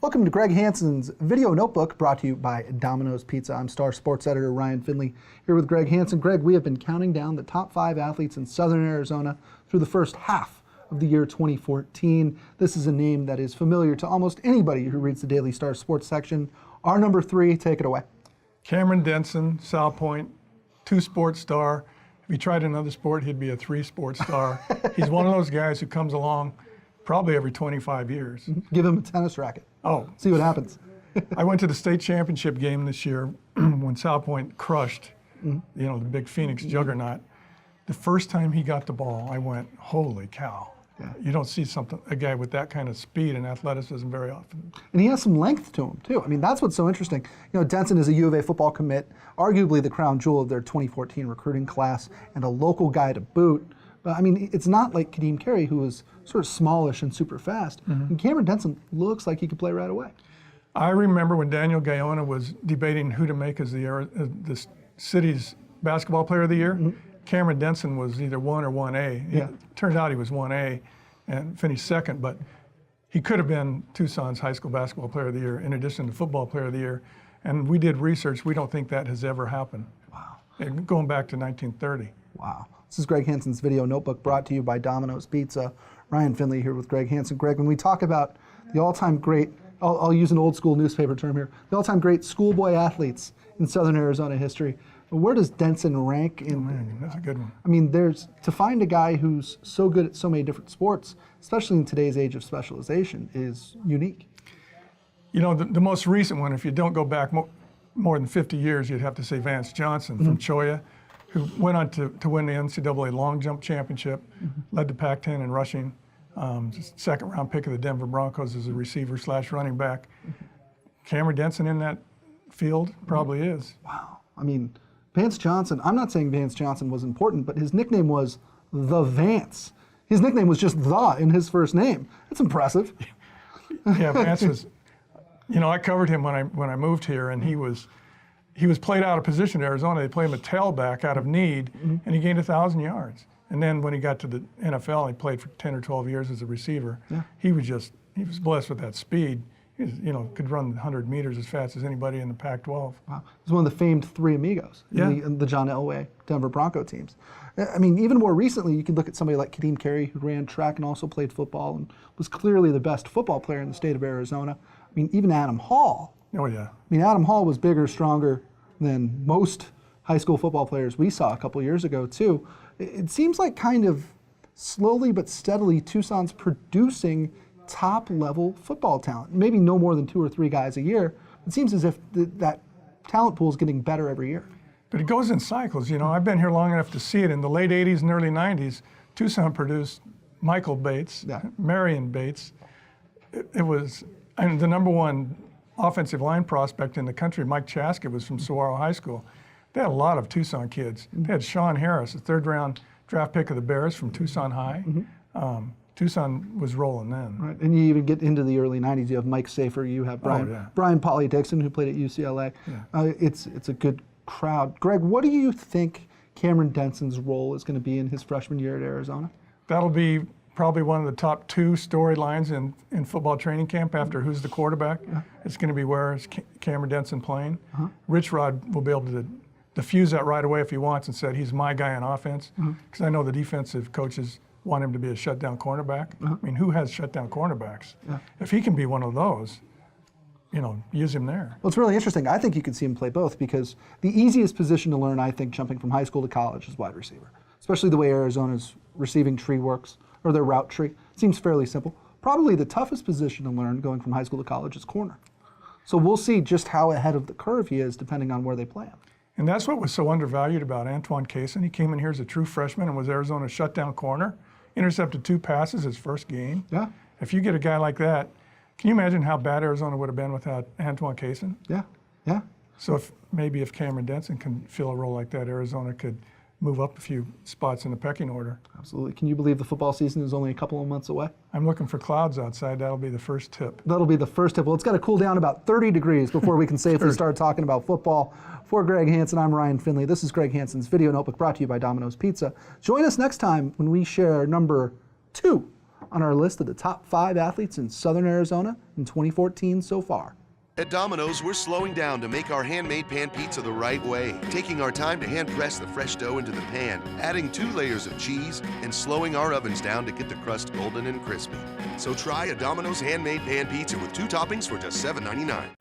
Welcome to Greg Hansen's Video Notebook, brought to you by Domino's Pizza. I'm Star Sports Editor Ryan Finley, here with Greg Hansen. Greg, we have been counting down the top 5 athletes in Southern Arizona through the first half of the year 2014. This is a name that is familiar to almost anybody who reads the Daily Star Sports section. Our number 3, take it away. Cameron Denson, South Point, 2 sports star. If he tried another sport, he'd be a 3 sports star. He's one of those guys who comes along probably every 25 years. Give him a tennis racket. Oh. See what happens. I went to the state championship game this year when South Point crushed, the big Phoenix juggernaut. The first time he got the ball, I went, holy cow. Yeah. You don't see a guy with that kind of speed and athleticism very often. And he has some length to him, too. I mean, that's what's so interesting. Denson is a U of A football commit, arguably the crown jewel of their 2014 recruiting class, and a local guy to boot. But, I mean, it's not like Kadeem Carey, who was sort of smallish and super fast. And Cameron Denson looks like he could play right away. I remember when Daniel Gaiona was debating who to make as the city's basketball player of the year. Cameron Denson was either 1 or 1A. It turned out he was 1A and finished second, but he could have been Tucson's high school basketball player of the year in addition to football player of the year. And we did research. We don't think that has ever happened. Wow. Going back to 1930. Wow. This is Greg Hansen's Video Notebook, brought to you by Domino's Pizza. Ryan Finley here with Greg Hansen. Greg, when we talk about the all-time great, I'll use an old school newspaper term here, the all-time great schoolboy athletes in Southern Arizona history, where does Denson rank in? Oh man, that's a good one. I mean, to find a guy who's so good at so many different sports, especially in today's age of specialization, is unique. The most recent one, if you don't go back more than 50 years, you'd have to say Vance Johnson from Cholla, who went on to win the NCAA long jump championship, led the Pac-10 in rushing, second round pick of the Denver Broncos as a receiver / running back. Cameron Denson in that field probably is. Wow. I mean, Vance Johnson, I'm not saying Vance Johnson was important, but his nickname was The Vance. His nickname was just The in his first name. That's impressive. Yeah, Vance was, I covered him when I moved here, and he was played out of position in Arizona. They played him a tailback out of need, and he gained 1,000 yards. And then when he got to the NFL, he played for 10 or 12 years as a receiver. Yeah. He was blessed with that speed. He could run 100 meters as fast as anybody in the Pac-12. Wow. He's one of the famed Three Amigos in the John Elway Denver Bronco teams. I mean, even more recently, you can look at somebody like Kadeem Carey, who ran track and also played football and was clearly the best football player in the state of Arizona. I mean, even Adam Hall. Oh, yeah. I mean, Adam Hall was bigger, stronger than most high school football players we saw a couple years ago, too. It seems like kind of slowly but steadily Tucson's producing top-level football talent. Maybe no more than 2 or 3 guys a year. It seems as if that talent pool is getting better every year. But it goes in cycles. I've been here long enough to see it. In the late 80s and early 90s, Tucson produced Michael Bates, Marion Bates. It was the #1 offensive line prospect in the country. Mike Chaska was from Saguaro High School. They had a lot of Tucson kids. They had Sean Harris, a 3rd-round draft pick of the Bears from Tucson High. Tucson was rolling then. Right, and you even get into the early 90s. You have Mike Safer, you have Brian Polly Dixon, who played at UCLA. Yeah. It's a good crowd. Greg, what do you think Cameron Denson's role is going to be in his freshman year at Arizona? That'll be probably one of the top 2 storylines in football training camp after who's the quarterback. Yeah. It's going to be where is Cameron Denson playing. Rich Rod will be able to diffuse that right away if he wants and said he's my guy on offense, because I know the defensive coaches want him to be a shutdown cornerback. I mean, who has shutdown cornerbacks? Yeah. If he can be one of those, use him there. Well, it's really interesting. I think you could see him play both, because the easiest position to learn, I think, jumping from high school to college is wide receiver, especially the way Arizona's receiving tree works, or their route tree. It seems fairly simple. Probably the toughest position to learn going from high school to college is corner. So we'll see just how ahead of the curve he is depending on where they play him. And that's what was so undervalued about Antoine Cason. He came in here as a true freshman and was Arizona's shutdown corner. Intercepted 2 passes his first game. Yeah. If you get a guy like that, can you imagine how bad Arizona would have been without Antoine Cason? Yeah, yeah. So maybe if Cameron Denson can fill a role like that, Arizona could move up a few spots in the pecking order. Absolutely. Can you believe the football season is only a couple of months away? I'm looking for clouds outside. That'll be the first tip. That'll be the first tip. Well, it's got to cool down about 30 degrees before we can safely start talking about football. For Greg Hansen, I'm Ryan Finley. This is Greg Hansen's Video Notebook, brought to you by Domino's Pizza. Join us next time when we share number 2 on our list of the top 5 athletes in Southern Arizona in 2014 so far. At Domino's, we're slowing down to make our handmade pan pizza the right way, taking our time to hand press the fresh dough into the pan, adding 2 layers of cheese, and slowing our ovens down to get the crust golden and crispy. So try a Domino's handmade pan pizza with 2 toppings for just $7.99.